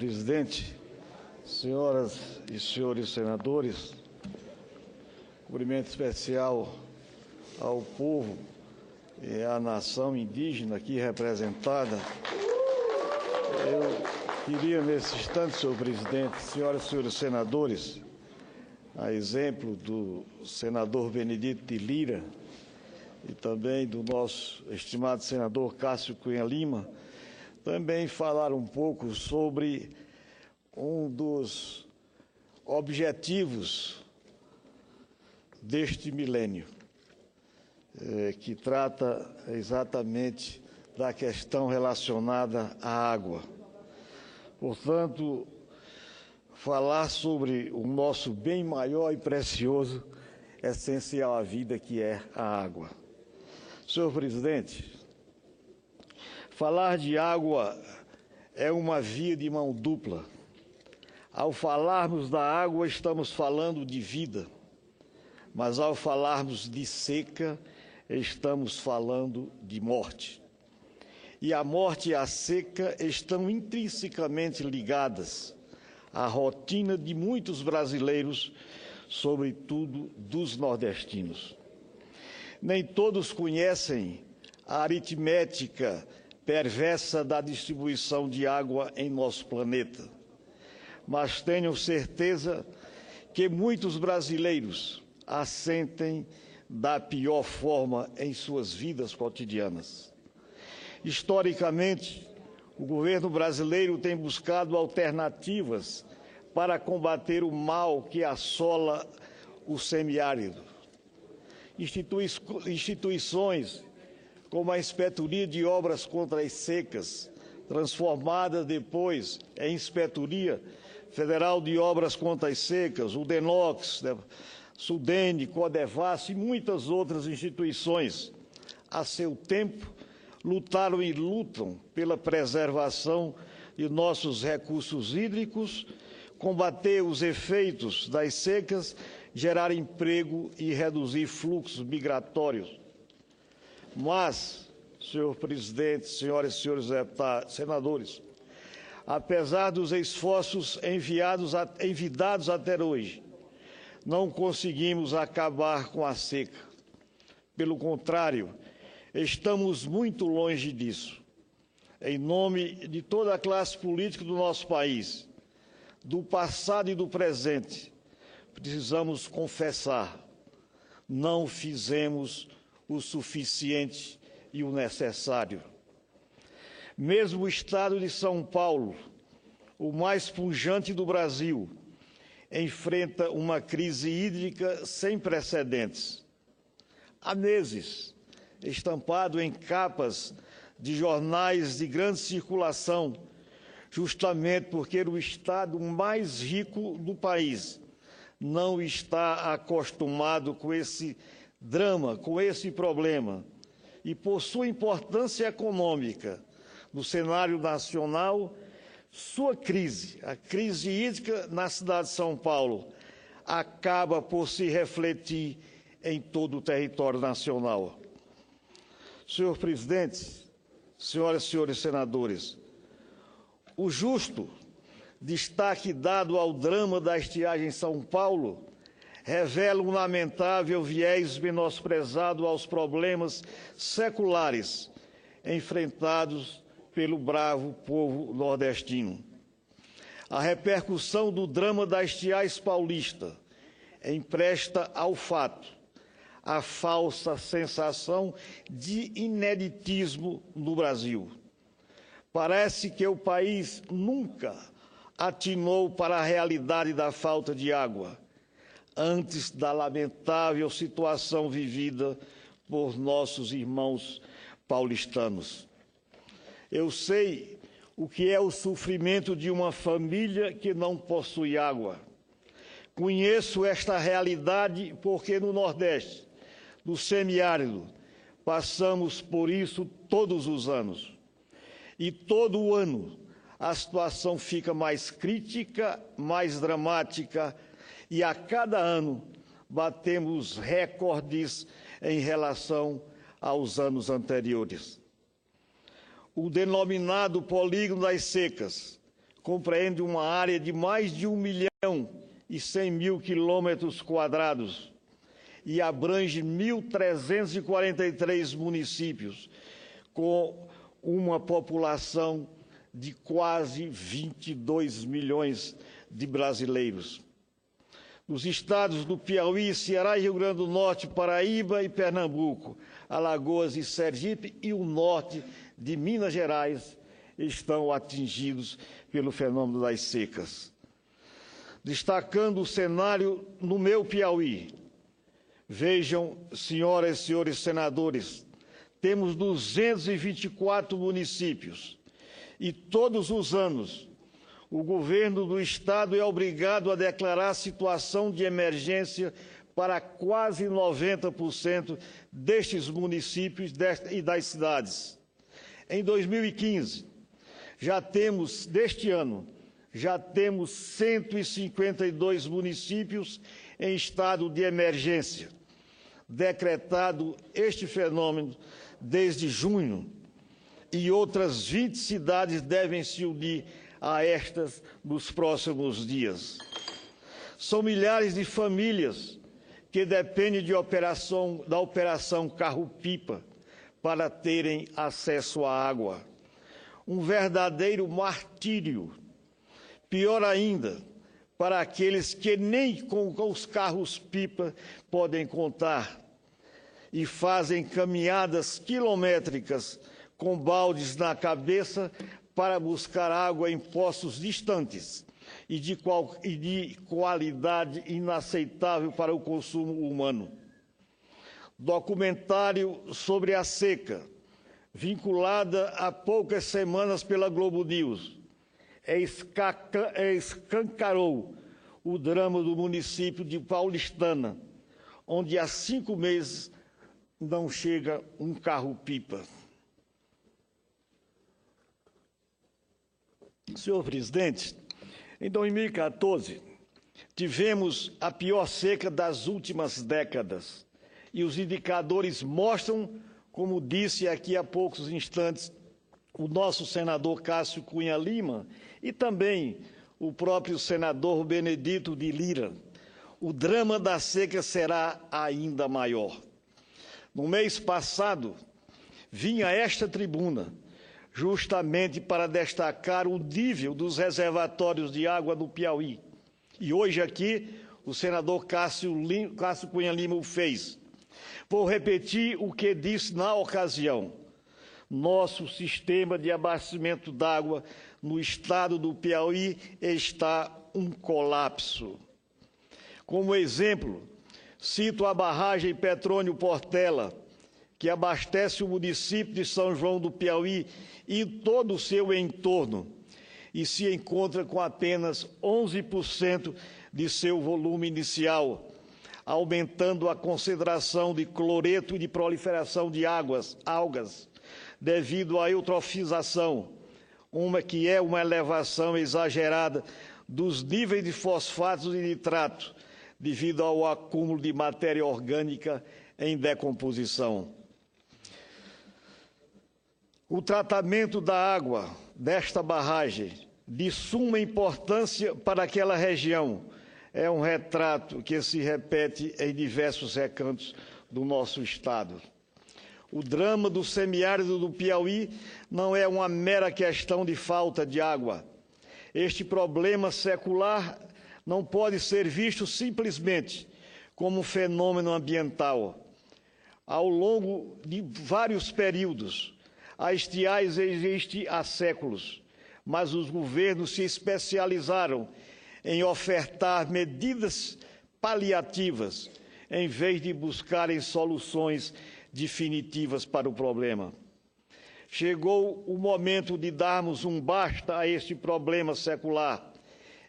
Presidente, senhoras e senhores senadores, cumprimento especial ao povo e à nação indígena aqui representada. Eu queria, nesse instante, senhor presidente, senhoras e senhores senadores, a exemplo do senador Benedito de Lira e também do nosso estimado senador Cássio Cunha Lima, também falar um pouco sobre um dos objetivos deste milênio, que trata exatamente da questão relacionada à água. Portanto, falar sobre o nosso bem maior e precioso, essencial à vida, que é a água. Senhor presidente, falar de água é uma via de mão dupla. Ao falarmos da água, estamos falando de vida, mas ao falarmos de seca, estamos falando de morte. E a morte e a seca estão intrinsecamente ligadas à rotina de muitos brasileiros, sobretudo dos nordestinos. Nem todos conhecem a aritmética perversa da distribuição de água em nosso planeta, mas tenho certeza que muitos brasileiros a sentem da pior forma em suas vidas cotidianas. Historicamente, o governo brasileiro tem buscado alternativas para combater o mal que assola o semiárido. Instituições como a Inspetoria de Obras contra as Secas, transformada depois em Inspetoria Federal de Obras contra as Secas, o DENOX, Sudene, Codevas e muitas outras instituições, a seu tempo, lutaram e lutam pela preservação de nossos recursos hídricos, combater os efeitos das secas, gerar emprego e reduzir fluxos migratórios. Mas, senhor presidente, senhoras e senhores senadores, apesar dos esforços enviados até hoje, não conseguimos acabar com a seca. Pelo contrário, estamos muito longe disso. Em nome de toda a classe política do nosso país, do passado e do presente, precisamos confessar: não fizemos o suficiente e o necessário. Mesmo o estado de São Paulo, o mais pujante do Brasil, enfrenta uma crise hídrica sem precedentes. Há meses, estampado em capas de jornais de grande circulação, justamente porque o estado mais rico do país não está acostumado com esse drama, com esse problema, e por sua importância econômica no cenário nacional, sua crise, a crise hídrica na cidade de São Paulo, acaba por se refletir em todo o território nacional. Senhor presidente, senhoras e senhores senadores, o justo destaque dado ao drama da estiagem em São Paulo revela um lamentável viés menosprezado aos problemas seculares enfrentados pelo bravo povo nordestino. A repercussão do drama da estiagem paulista empresta ao fato a falsa sensação de ineditismo no Brasil. Parece que o país nunca atinou para a realidade da falta de água, antes da lamentável situação vivida por nossos irmãos paulistanos. Eu sei o que é o sofrimento de uma família que não possui água. Conheço esta realidade porque no Nordeste, no semiárido, passamos por isso todos os anos. E todo ano a situação fica mais crítica, mais dramática, e a cada ano batemos recordes em relação aos anos anteriores. O denominado polígono das secas compreende uma área de mais de 1.100.000 quilômetros quadrados e abrange 1.343 municípios, com uma população de quase 22 milhões de brasileiros. Nos estados do Piauí, Ceará e Rio Grande do Norte, Paraíba e Pernambuco, Alagoas e Sergipe e o norte de Minas Gerais estão atingidos pelo fenômeno das secas. Destacando o cenário no meu Piauí, vejam, senhoras e senhores senadores, temos 224 municípios e todos os anos o governo do estado é obrigado a declarar situação de emergência para quase 90% destes municípios e das cidades. Em 2015, deste ano, já temos 152 municípios em estado de emergência, decretado este fenômeno desde junho, e outras 20 cidades devem se unir a estas nos próximos dias. São milhares de famílias que dependem da Operação Carro-Pipa para terem acesso à água. Um verdadeiro martírio. Pior ainda, para aqueles que nem com os carros-pipa podem contar e fazem caminhadas quilométricas com baldes na cabeça para buscar água em poços distantes e de qualidade inaceitável para o consumo humano. Documentário sobre a seca, vinculada há poucas semanas pela Globo News, escancarou o drama do município de Paulistana, onde há 5 meses não chega um carro-pipa. Senhor presidente, em 2014, tivemos a pior seca das últimas décadas e os indicadores mostram, como disse aqui há poucos instantes o nosso senador Cássio Cunha Lima e também o próprio senador Benedito de Lira, o drama da seca será ainda maior. No mês passado, vim a esta tribuna justamente para destacar o nível dos reservatórios de água no Piauí. E hoje aqui o senador Cássio Cunha Lima o fez. Vou repetir o que disse na ocasião. Nosso sistema de abastecimento d'água no estado do Piauí está um colapso. Como exemplo, cito a barragem Petrônio Portela, que abastece o município de São João do Piauí e todo o seu entorno, e se encontra com apenas 11% de seu volume inicial, aumentando a concentração de cloreto e de proliferação de algas, devido à eutrofização, que é uma elevação exagerada dos níveis de fosfatos e nitrato, devido ao acúmulo de matéria orgânica em decomposição. O tratamento da água desta barragem, de suma importância para aquela região, é um retrato que se repete em diversos recantos do nosso estado. O drama do semiárido do Piauí não é uma mera questão de falta de água. Este problema secular não pode ser visto simplesmente como um fenômeno ambiental. Ao longo de vários períodos, a estiagem existe há séculos, mas os governos se especializaram em ofertar medidas paliativas, em vez de buscarem soluções definitivas para o problema. Chegou o momento de darmos um basta a este problema secular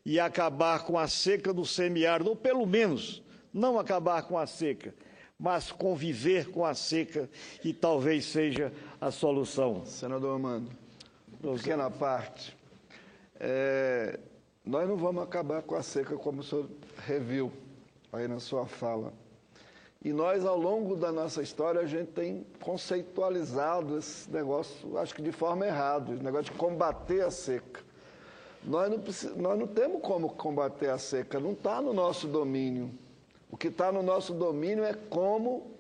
e acabar com a seca do semiárido, ou pelo menos não acabar com a seca, mas conviver com a seca, e talvez seja a solução. Senador Amando, uma pequena parte. Nós não vamos acabar com a seca, como o senhor reviu aí na sua fala. E nós, ao longo da nossa história, a gente tem conceitualizado esse negócio, acho que de forma errada, o negócio de combater a seca. Nós não temos como combater a seca, não está no nosso domínio. O que está no nosso domínio é como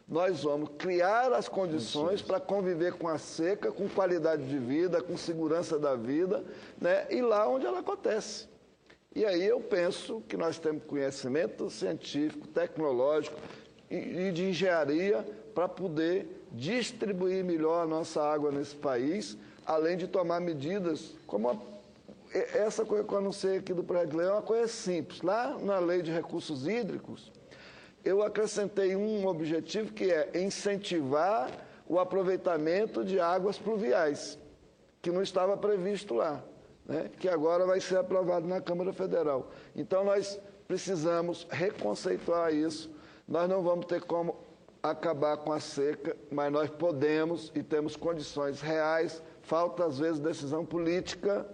nós vamos criar as condições para conviver com a seca, com qualidade de vida, com segurança da vida, né? E lá onde ela acontece. E aí eu penso que nós temos conhecimento científico, tecnológico e de engenharia para poder distribuir melhor a nossa água nesse país, além de tomar medidas como essa coisa que eu anunciei aqui do Projeto de Lei é uma coisa simples. Lá na Lei de Recursos Hídricos, eu acrescentei um objetivo que é incentivar o aproveitamento de águas pluviais, que não estava previsto lá, né? Que agora vai ser aprovado na Câmara Federal. Então, nós precisamos reconceituar isso. Nós não vamos ter como acabar com a seca, mas nós podemos e temos condições reais, falta às vezes decisão política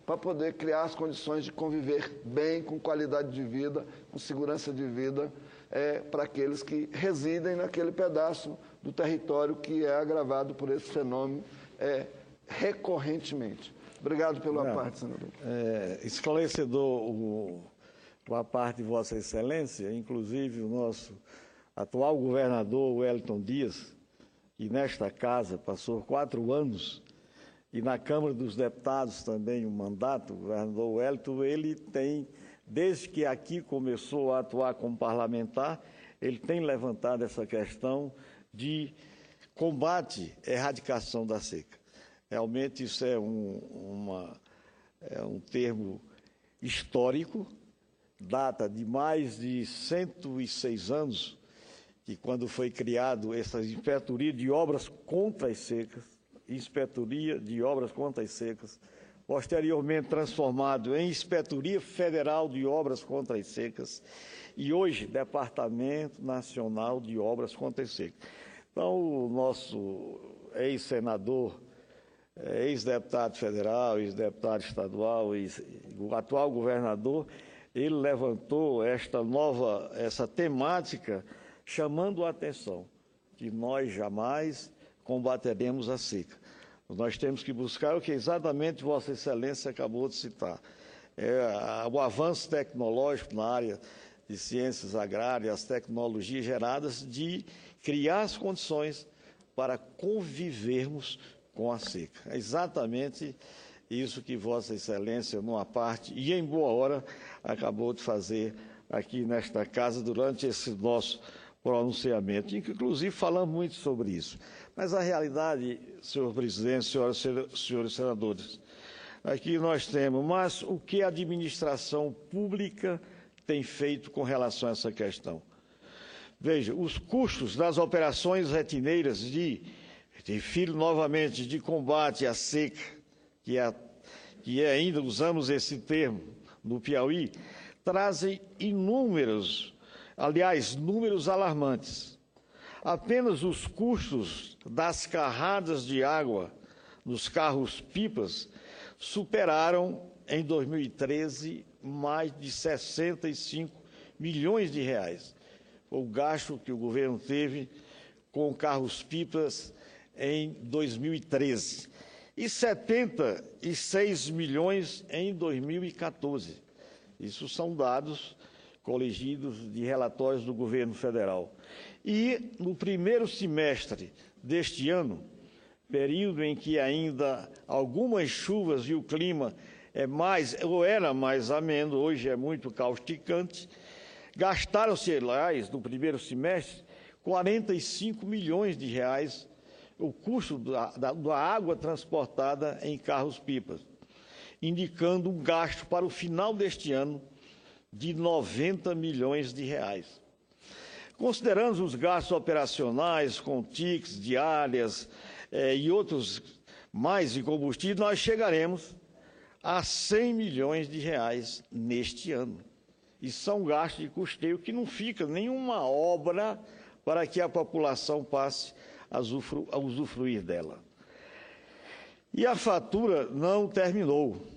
para poder criar as condições de conviver bem, com qualidade de vida, com segurança de vida, para aqueles que residem naquele pedaço do território que é agravado por esse fenômeno recorrentemente. Obrigado pela parte, senador. Esclarecedor a parte de Vossa Excelência, inclusive o nosso atual governador, Wellington Dias, que nesta casa passou 4 anos, e na Câmara dos Deputados também um mandato, o governador Wellington, ele tem, desde que aqui começou a atuar como parlamentar, ele tem levantado essa questão de combate e erradicação da seca. Realmente isso é um termo histórico, data de mais de 106 anos, que quando foi criado essa Inspetoria de Obras contra as Secas, Inspetoria de Obras contra as Secas, posteriormente transformado em Inspetoria Federal de Obras contra as Secas e hoje Departamento Nacional de Obras contra as Secas. Então, o nosso ex-senador, ex-deputado federal, ex-deputado estadual e o atual governador, ele levantou essa temática chamando a atenção que nós jamais combateremos a seca. Nós temos que buscar o que exatamente Vossa Excelência acabou de citar. O avanço tecnológico na área de ciências agrárias, as tecnologias geradas de criar as condições para convivermos com a seca. É exatamente isso que Vossa Excelência, numa parte e em boa hora, acabou de fazer aqui nesta casa durante esse nosso pronunciamento, inclusive falamos muito sobre isso. Mas a realidade, senhor presidente, senhores senadores, aqui nós temos, mas o que a administração pública tem feito com relação a essa questão? Veja, os custos das operações retineiras refiro novamente, de combate à seca, que ainda usamos esse termo no Piauí, trazem números alarmantes. Apenas os custos das carradas de água nos carros-pipas superaram, em 2013, mais de 65 milhões de reais. O gasto que o governo teve com carros-pipas em 2013 e 76 milhões em 2014. Isso são dados coligidos de relatórios do governo federal. E no primeiro semestre deste ano, período em que ainda algumas chuvas e o clima era mais ameno, hoje é muito causticante, gastaram-se, no primeiro semestre, 45 milhões de reais o custo da água transportada em carros-pipas, indicando um gasto para o final deste ano de 90 milhões de reais. Considerando os gastos operacionais, com tickets, diárias e outros mais de combustível, nós chegaremos a 100 milhões de reais neste ano. E são gastos de custeio que não fica nenhuma obra para que a população passe a usufruir dela. E a fatura não terminou.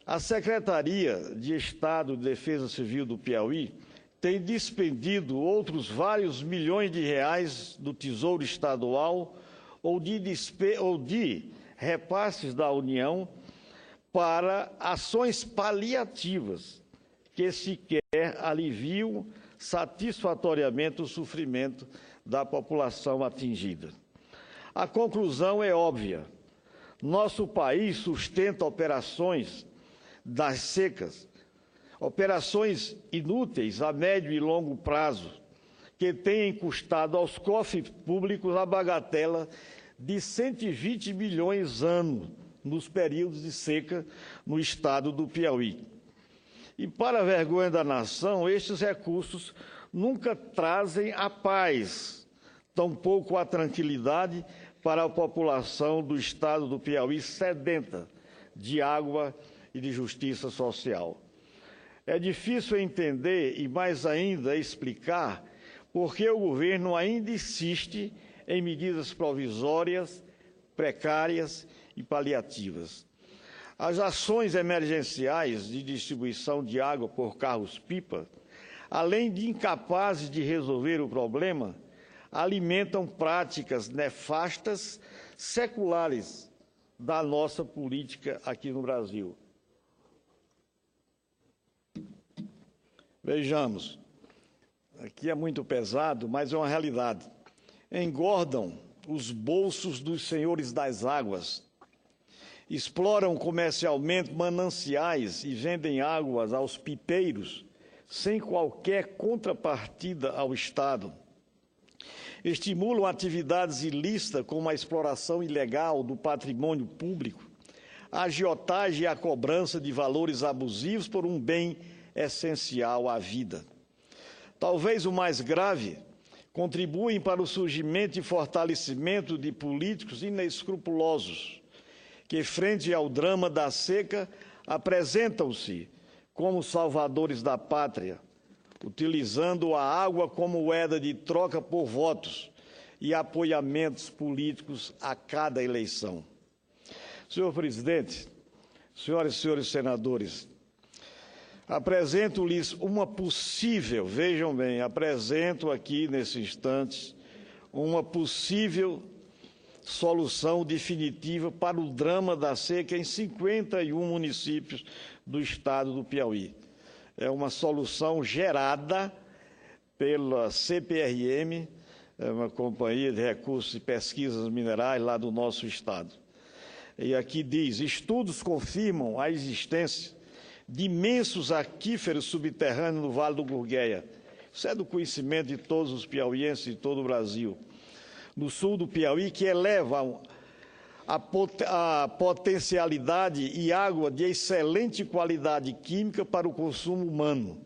A Secretaria de Estado de Defesa Civil do Piauí tem despendido outros vários milhões de reais do Tesouro Estadual ou de repasses da União para ações paliativas que sequer aliviam satisfatoriamente o sofrimento da população atingida. A conclusão é óbvia. Nosso país sustenta operações das secas, operações inúteis a médio e longo prazo, que têm custado aos cofres públicos a bagatela de 120 milhões ano nos períodos de seca no estado do Piauí. E, para a vergonha da nação, estes recursos nunca trazem a paz, tampouco a tranquilidade para a população do estado do Piauí sedenta de água e de justiça social. É difícil entender e, mais ainda, explicar por que o governo ainda insiste em medidas provisórias, precárias e paliativas. As ações emergenciais de distribuição de água por carros-pipa, além de incapazes de resolver o problema, alimentam práticas nefastas seculares da nossa política aqui no Brasil. Vejamos, aqui é muito pesado, mas é uma realidade. Engordam os bolsos dos senhores das águas, exploram comercialmente mananciais e vendem águas aos pipeiros, sem qualquer contrapartida ao Estado. Estimulam atividades ilícitas como a exploração ilegal do patrimônio público, a agiotagem e a cobrança de valores abusivos por um bem essencial à vida. Talvez o mais grave, contribuem para o surgimento e fortalecimento de políticos inescrupulosos, que, frente ao drama da seca, apresentam-se como salvadores da pátria, utilizando a água como moeda de troca por votos e apoiamentos políticos a cada eleição. Senhor presidente, senhoras e senhores senadores, apresento-lhes uma possível, vejam bem, apresento aqui nesse instante, uma possível solução definitiva para o drama da seca em 51 municípios do estado do Piauí. É uma solução gerada pela CPRM, uma companhia de recursos e pesquisas minerais lá do nosso estado. E aqui diz, estudos confirmam a existência de imensos aquíferos subterrâneos no Vale do Gurgueia. Isso é do conhecimento de todos os piauienses de todo o Brasil. No sul do Piauí, que elevam a potencialidade e água de excelente qualidade química para o consumo humano.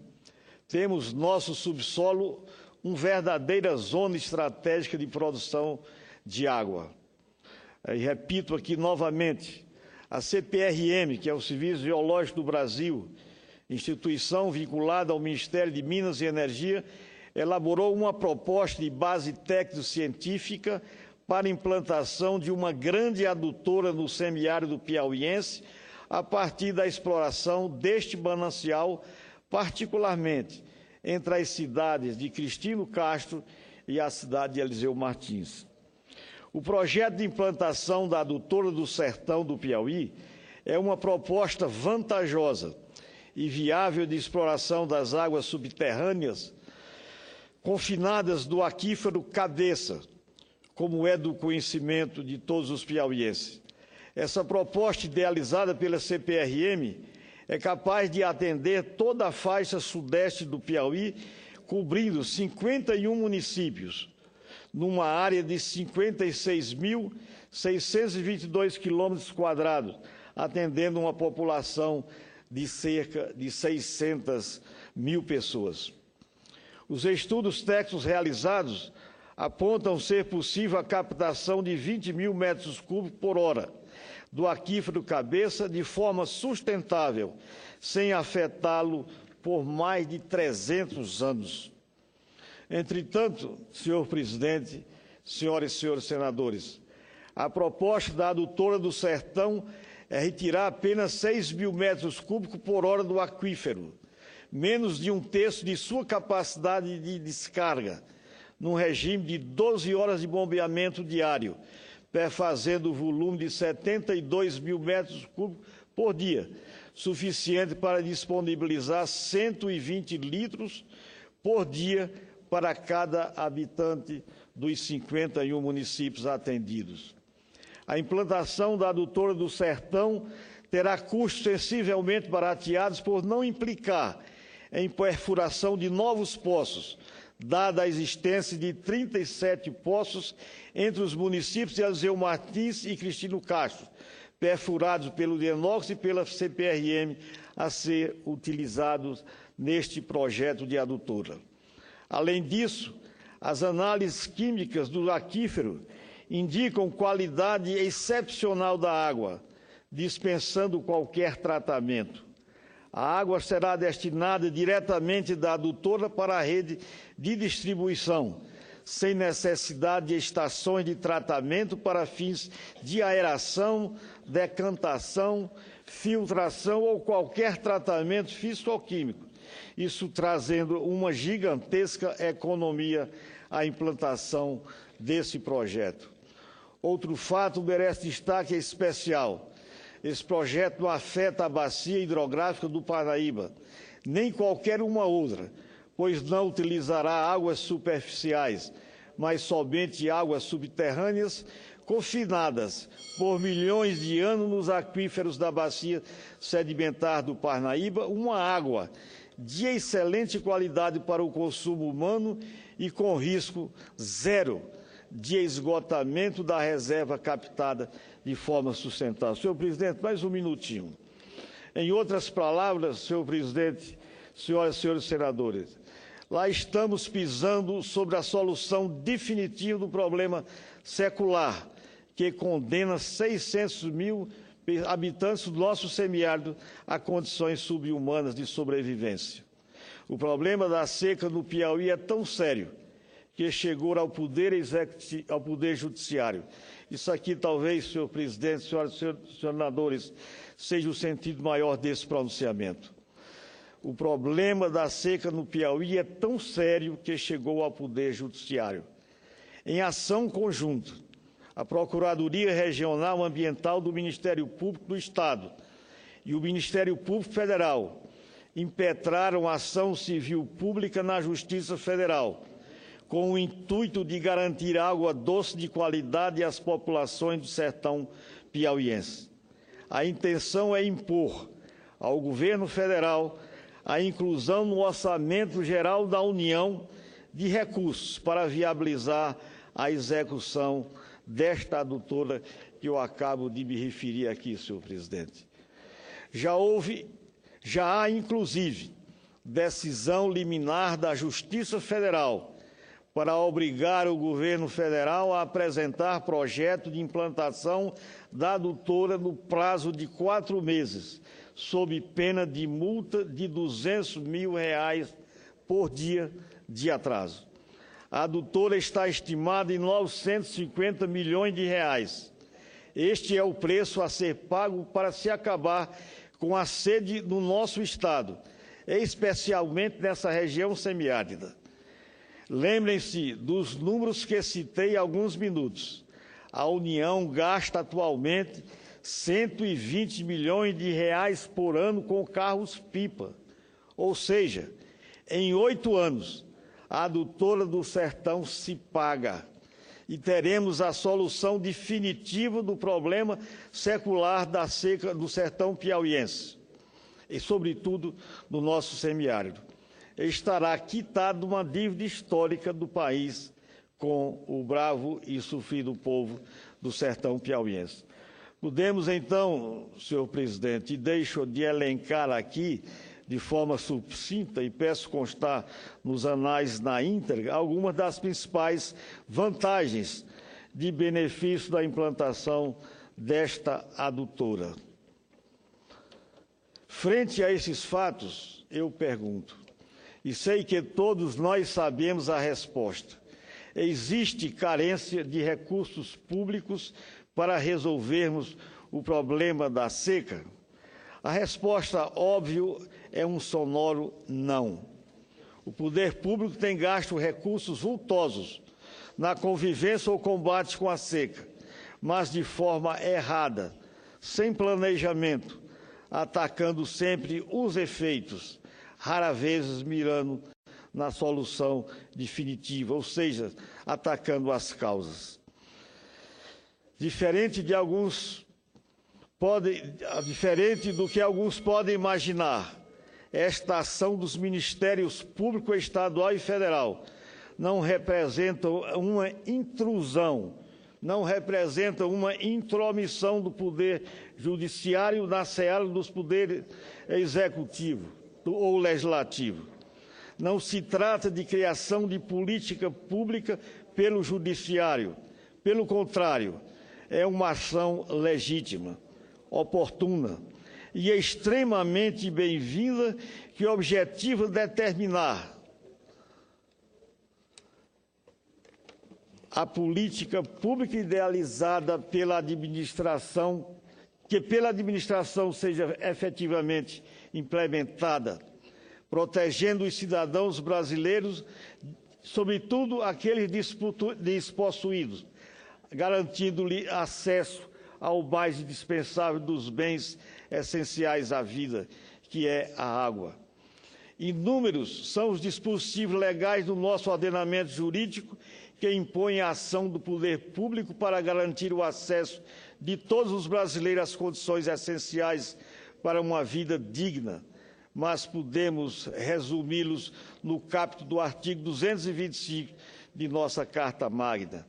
Temos nosso subsolo uma verdadeira zona estratégica de produção de água. E repito aqui novamente, a CPRM, que é o Serviço Geológico do Brasil, instituição vinculada ao Ministério de Minas e Energia, elaborou uma proposta de base técnico-científica para a implantação de uma grande adutora no semiárido piauiense a partir da exploração deste manancial, particularmente entre as cidades de Cristino Castro e a cidade de Eliseu Martins. O projeto de implantação da adutora do Sertão do Piauí é uma proposta vantajosa e viável de exploração das águas subterrâneas confinadas do aquífero Cabeça, como é do conhecimento de todos os piauienses. Essa proposta, idealizada pela CPRM, é capaz de atender toda a faixa sudeste do Piauí, cobrindo 51 municípios, numa área de 56.622 quilômetros quadrados, atendendo uma população de cerca de 600 mil pessoas. Os estudos técnicos realizados apontam ser possível a captação de 20 mil metros cúbicos por hora do aquífero Cabeça de forma sustentável, sem afetá-lo por mais de 300 anos. Entretanto, senhor presidente, senhoras e senhores senadores, a proposta da adutora do Sertão é retirar apenas 6 mil metros cúbicos por hora do aquífero, menos de um terço de sua capacidade de descarga, num regime de 12 horas de bombeamento diário, perfazendo o volume de 72 mil metros cúbicos por dia, suficiente para disponibilizar 120 litros por dia para cada habitante dos 51 municípios atendidos. A implantação da adutora do Sertão terá custos sensivelmente barateados por não implicar em perfuração de novos poços, dada a existência de 37 poços entre os municípios de Eliseu Martins e Cristino Castro, perfurados pelo DENOX e pela CPRM a ser utilizados neste projeto de adutora. Além disso, as análises químicas do aquífero indicam qualidade excepcional da água, dispensando qualquer tratamento. A água será destinada diretamente da adutora para a rede de distribuição, sem necessidade de estações de tratamento para fins de aeração, decantação, filtração ou qualquer tratamento físico-químico, isso trazendo uma gigantesca economia à implantação desse projeto. Outro fato merece destaque especial. Esse projeto não afeta a bacia hidrográfica do Parnaíba, nem qualquer uma outra, pois não utilizará águas superficiais, mas somente águas subterrâneas confinadas por milhões de anos nos aquíferos da bacia sedimentar do Parnaíba, uma água de excelente qualidade para o consumo humano e com risco zero de esgotamento da reserva captada de forma sustentável. Senhor presidente, mais um minutinho. Em outras palavras, senhor presidente, senhoras e senhores senadores, lá estamos pisando sobre a solução definitiva do problema secular, que condena 600 mil habitantes do nosso semiárido a condições subhumanas de sobrevivência. O problema da seca no Piauí é tão sério que chegou ao poder judiciário. Isso aqui talvez, senhor presidente, senhoras e senhores senadores, seja o sentido maior desse pronunciamento. O problema da seca no Piauí é tão sério que chegou ao poder judiciário. Em ação conjunta, a Procuradoria Regional Ambiental do Ministério Público do Estado e o Ministério Público Federal impetraram ação civil pública na Justiça Federal, com o intuito de garantir água doce de qualidade às populações do sertão piauiense. A intenção é impor ao governo federal a inclusão no Orçamento Geral da União de recursos para viabilizar a execução desta adutora que eu acabo de me referir aqui, senhor presidente. Já há, inclusive, decisão liminar da Justiça Federal para obrigar o governo federal a apresentar projeto de implantação da adutora no prazo de 4 meses, sob pena de multa de R$ 200 mil por dia de atraso. A adutora está estimada em 950 milhões de reais. Este é o preço a ser pago para se acabar com a sede no nosso estado, especialmente nessa região semiárida. Lembrem-se dos números que citei há alguns minutos. A União gasta atualmente 120 milhões de reais por ano com carros-pipa. Ou seja, em 8 anos, a adutora do Sertão se paga e teremos a solução definitiva do problema secular da seca do sertão piauiense e, sobretudo, do nosso semiárido. Estará quitada uma dívida histórica do país com o bravo e sofrido povo do sertão piauiense. Podemos, então, senhor presidente, e deixo de elencar aqui, de forma sucinta, e peço constar nos anais na íntegra, algumas das principais vantagens de benefício da implantação desta adutora. Frente a esses fatos, eu pergunto, e sei que todos nós sabemos a resposta: existe carência de recursos públicos para resolvermos o problema da seca? A resposta, óbvio, é um sonoro não. O poder público tem gasto recursos vultosos na convivência ou combate com a seca, mas de forma errada, sem planejamento, atacando sempre os efeitos, raras vezes mirando na solução definitiva, ou seja, atacando as causas. Diferente do que alguns podem imaginar, esta ação dos Ministérios Público Estadual e Federal não representa uma intrusão, não representa uma intromissão do Poder Judiciário na seara dos poderes executivo ou legislativo. Não se trata de criação de política pública pelo Judiciário. Pelo contrário, é uma ação legítima, oportuna e extremamente bem-vinda que objetiva determinar a política pública idealizada pela administração, que pela administração seja efetivamente implementada, protegendo os cidadãos brasileiros, sobretudo aqueles despossuídos, garantindo-lhe acesso ao mais indispensável dos bens essenciais à vida, que é a água. Inúmeros são os dispositivos legais do nosso ordenamento jurídico que impõem a ação do poder público para garantir o acesso de todos os brasileiros às condições essenciais para uma vida digna, mas podemos resumi-los no caput do artigo 225 de nossa Carta Magna.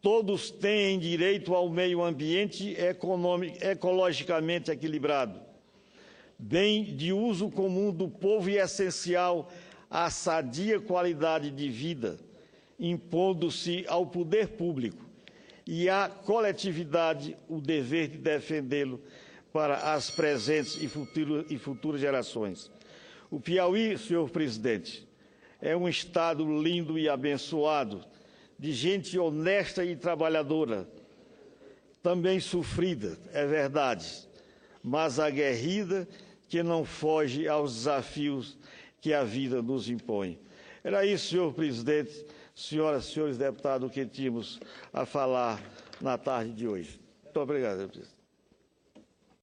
Todos têm direito ao meio ambiente ecologicamente equilibrado, bem de uso comum do povo e essencial à sadia qualidade de vida, impondo-se ao poder público e à coletividade o dever de defendê-lo para as presentes e futuras gerações. O Piauí, senhor presidente, é um estado lindo e abençoado, de gente honesta e trabalhadora, também sofrida, é verdade, mas aguerrida, que não foge aos desafios que a vida nos impõe. Era isso, senhor presidente, senhoras e senhores deputados, que tínhamos a falar na tarde de hoje. Muito obrigado, senhor presidente.